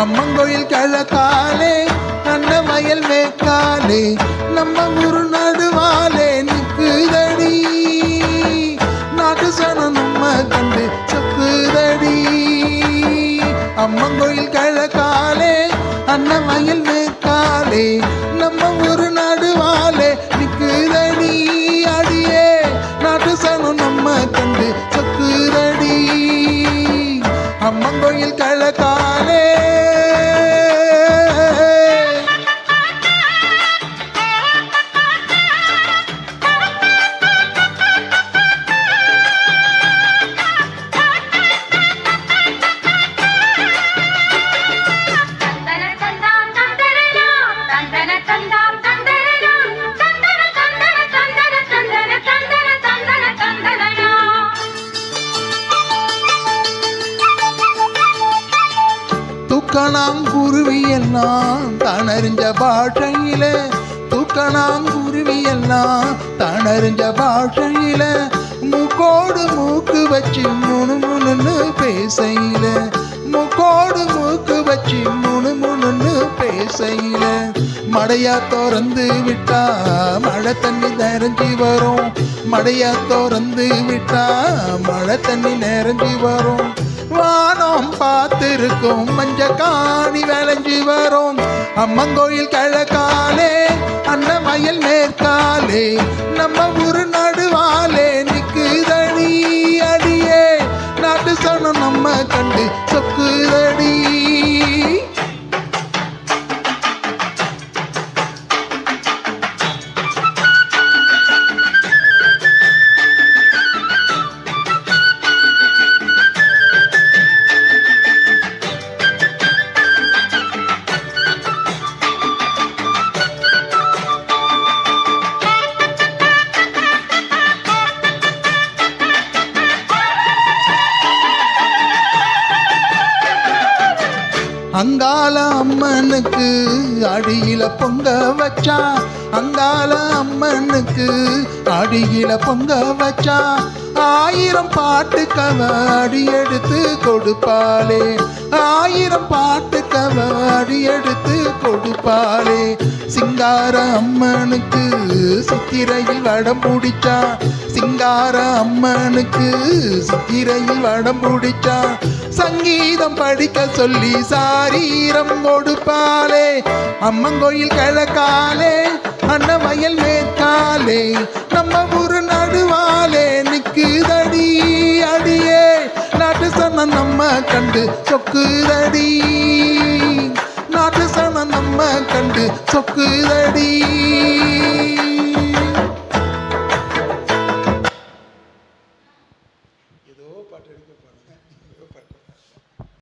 அம்மன் கோயில் கிழக்காலே அண்ண வயல் மேற்காலே நம்ம ஊரு நடுவாலே நிக்குதடி நாட்டு சனம் நம்ம கண்டு சொக்குதடி அம்மன் கோயில் கிழக்காலே அண்ண வயல் மேற்காலே நம்ம ஊரு நடுவாலே நிக்குதடி அடியே நாட்டு சனம் நம்ம கண்டு சொக்குதடி அம்மன் கோயில் கிழக்காலே தூக்கணாங்குருவி எல்லாம் தனறிஞ்ச பாஷையில தூக்கணாங்குருவி எல்லாம் தனறிஞ்ச பாஷையில மூக்கோடு மூக்கு வச்சு முணுமுணுன்னு பேசையில மூக்கோடு மூக்கு வச்சு முணுமுணுன்னு பேசையில மடையா திறந்து விட்டா மழை தண்ணி நிறைஞ்சி வரும் மடையா திறந்து விட்டா மழை தண்ணி நிறைஞ்சி வரும் வானம் பார்த்திருக்கும் மஞ்ச காணி விளைஞ்சி வரும் அம்மன் கோயில் கிழக்காலே அண்ண வயல் மேற்காலே நம்ம ஊரு நடுவாலே நிக்குதடி அடியே நாட்டு சனம் நம்ம கண்டு சொக்குதடி அங்கால அம்மனுக்கு அடியில பொங்க வச்சா அங்கால அம்மனுக்கு அடியில பொங்க வச்சா 1000 பாட்டுக்கவ அடி எடுத்து கொடுப்பாளே 1000 பாட்டுக்கவ அடி எடுத்து கொடுப்பாளே சிங்கார அம்மனுக்கு சித்திரையில் வடம் பிடிச்சா சிங்கார அம்மனுக்கு சித்திரையில் வடம் பிடிச்சா சங்கீதம் படிக்க சொல்லி சாரீரம் கொடுப்பாளே அம்மன் கோயில் கிழக்காலே அண்ண வயல் மேற்காலே நம்ம ஊரு நடுவாலே நிக்குதடி அடியே நாட்டு சனம் நம்ம கண்டு சொக்குதடி நாட்டு சனம் நம்ம கண்டு சொக்குதடி